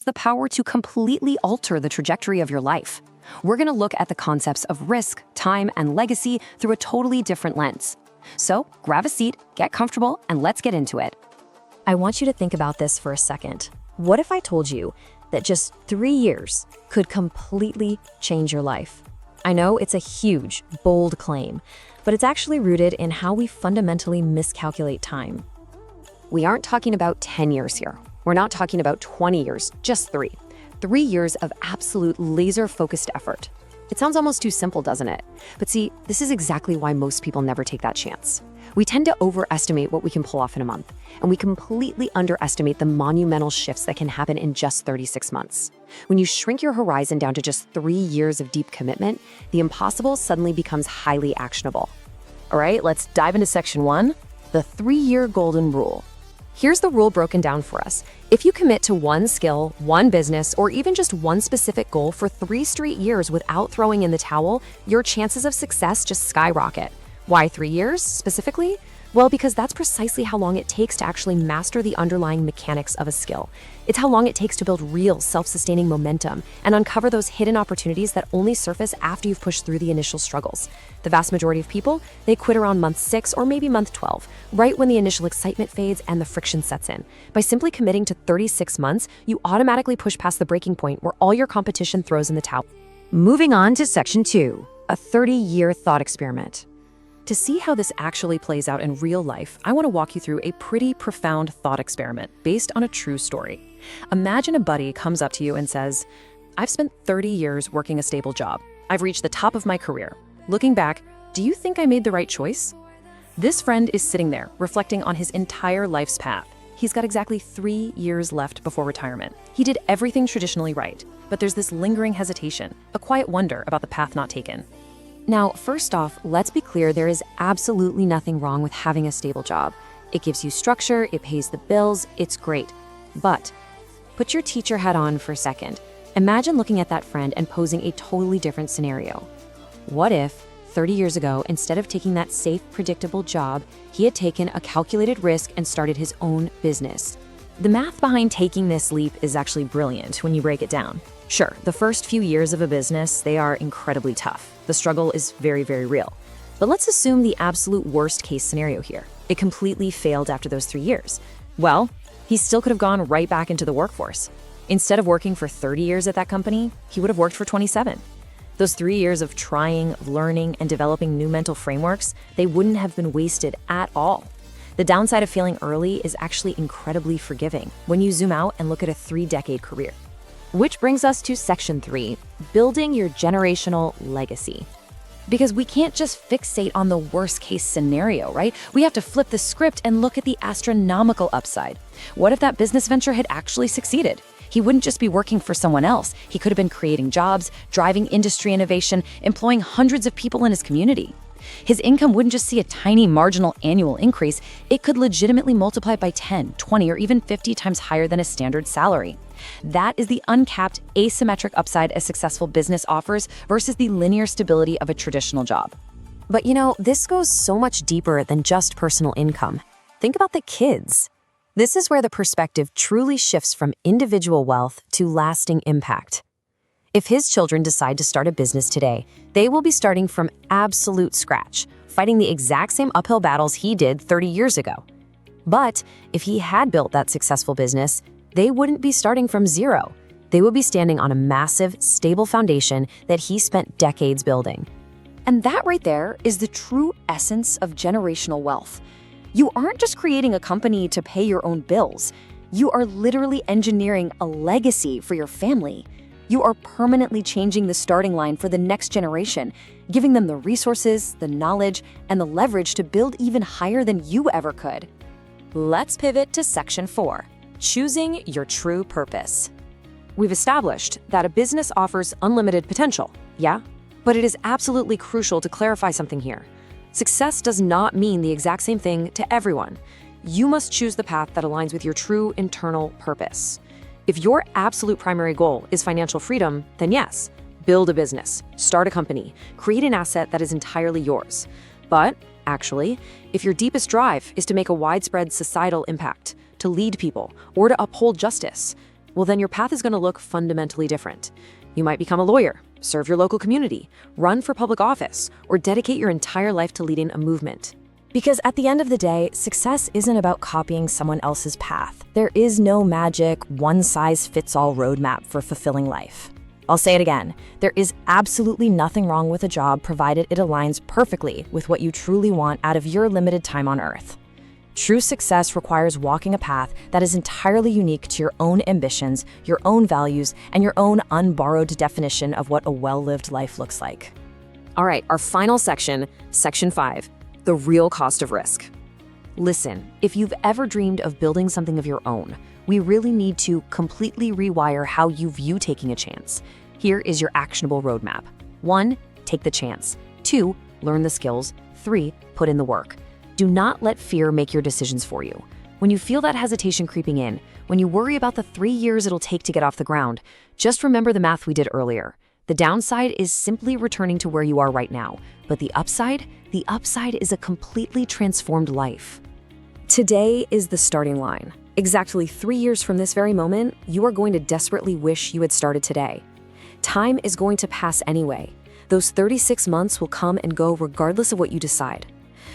the power to completely alter the trajectory of your life. We're going to look at the concepts of risk, time, and legacy through a totally different lens. So grab a seat, get comfortable, and let's get into it. I want you to think about this for a second. What if I told you that just 3 years could completely change your life? I know it's a huge, bold claim, but it's actually rooted in how we fundamentally miscalculate time. We aren't talking about 10 years here. We're not talking about 20 years, just 3. 3 years of absolute laser-focused effort. It sounds almost too simple, doesn't it? But see, this is exactly why most people never take that chance. We tend to overestimate what we can pull off in a month, and we completely underestimate the monumental shifts that can happen in just 36 months. When you shrink your horizon down to just 3 years of deep commitment, the impossible suddenly becomes highly actionable. All right, let's dive into section 1, the 3-year golden rule. Here's the rule broken down for us. If you commit to one skill, one business, or even just one specific goal for 3 straight years without throwing in the towel, your chances of success just skyrocket. Why 3 years specifically? Well, because that's precisely how long it takes to actually master the underlying mechanics of a skill. It's how long it takes to build real self-sustaining momentum and uncover those hidden opportunities that only surface after you've pushed through the initial struggles. The vast majority of people, they quit around month 6 or maybe month 12, right when the initial excitement fades and the friction sets in. By simply committing to 36 months, you automatically push past the breaking point where all your competition throws in the towel. Moving on to section 2, a 30-year thought experiment. To see how this actually plays out in real life, I want to walk you through a pretty profound thought experiment based on a true story. Imagine a buddy comes up to you and says, "I've spent 30 years working a stable job. I've reached the top of my career. Looking back, do you think I made the right choice?" This friend is sitting there, reflecting on his entire life's path. He's got exactly 3 years left before retirement. He did everything traditionally right, but there's this lingering hesitation, a quiet wonder about the path not taken. Now, first off, let's be clear, there is absolutely nothing wrong with having a stable job. It gives you structure, it pays the bills, it's great. But put your teacher hat on for a second. Imagine looking at that friend and posing a totally different scenario. What if, 30 years ago, instead of taking that safe, predictable job, he had taken a calculated risk and started his own business? The math behind taking this leap is actually brilliant when you break it down. Sure, the first few years of a business, they are incredibly tough. The struggle is very, very real. But let's assume the absolute worst case scenario here. It completely failed after those 3 years. Well, he still could have gone right back into the workforce. Instead of working for 30 years at that company, he would have worked for 27. Those 3 years of trying, learning, and developing new mental frameworks, they wouldn't have been wasted at all. The downside of failing early is actually incredibly forgiving when you zoom out and look at a 3-decade career. Which brings us to section 3, building your generational legacy. Because we can't just fixate on the worst case scenario, right? We have to flip the script and look at the astronomical upside. What if that business venture had actually succeeded? He wouldn't just be working for someone else. He could have been creating jobs, driving industry innovation, employing hundreds of people in his community. His income wouldn't just see a tiny marginal annual increase, it could legitimately multiply by 10, 20, or even 50 times higher than a standard salary. That is the uncapped, asymmetric upside a successful business offers versus the linear stability of a traditional job. But you know, this goes so much deeper than just personal income. Think about the kids. This is where the perspective truly shifts from individual wealth to lasting impact. If his children decide to start a business today, they will be starting from absolute scratch, fighting the exact same uphill battles he did 30 years ago. But if he had built that successful business, they wouldn't be starting from zero. They would be standing on a massive, stable foundation that he spent decades building. And that right there is the true essence of generational wealth. You aren't just creating a company to pay your own bills. You are literally engineering a legacy for your family. You are permanently changing the starting line for the next generation, giving them the resources, the knowledge, and the leverage to build even higher than you ever could. Let's pivot to section 4, choosing your true purpose. We've established that a business offers unlimited potential, yeah? But it is absolutely crucial to clarify something here. Success does not mean the exact same thing to everyone. You must choose the path that aligns with your true internal purpose. If your absolute primary goal is financial freedom, then yes, build a business, start a company, create an asset that is entirely yours. But actually, if your deepest drive is to make a widespread societal impact, to lead people, or to uphold justice, well, then your path is going to look fundamentally different. You might become a lawyer, serve your local community, run for public office, or dedicate your entire life to leading a movement. Because at the end of the day, success isn't about copying someone else's path. There is no magic, one-size-fits-all roadmap for fulfilling life. I'll say it again, there is absolutely nothing wrong with a job provided it aligns perfectly with what you truly want out of your limited time on Earth. True success requires walking a path that is entirely unique to your own ambitions, your own values, and your own unborrowed definition of what a well-lived life looks like. All right, our final section, Section 5, the real cost of risk. Listen, if you've ever dreamed of building something of your own, we really need to completely rewire how you view taking a chance. Here is your actionable roadmap. 1, take the chance. 2, learn the skills. 3, put in the work. Do not let fear make your decisions for you. When you feel that hesitation creeping in, when you worry about the 3 years it'll take to get off the ground, just remember the math we did earlier. The downside is simply returning to where you are right now, but the upside is a completely transformed life. Today is the starting line. Exactly 3 years from this very moment, you are going to desperately wish you had started today. Time is going to pass anyway. Those 36 months will come and go regardless of what you decide.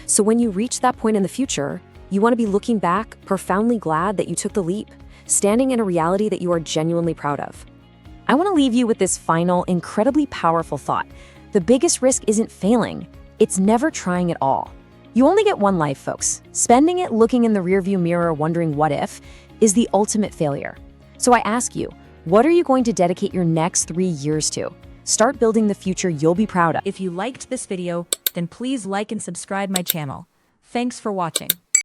So when you reach that point in the future, you want to be looking back, profoundly glad that you took the leap, standing in a reality that you are genuinely proud of. I want to leave you with this final, incredibly powerful thought. The biggest risk isn't failing. It's never trying at all. You only get one life, folks. Spending it looking in the rearview mirror wondering what if is the ultimate failure. So I ask you, what are you going to dedicate your next 3 years to? Start building the future you'll be proud of. If you liked this video, then please like and subscribe my channel. Thanks for watching.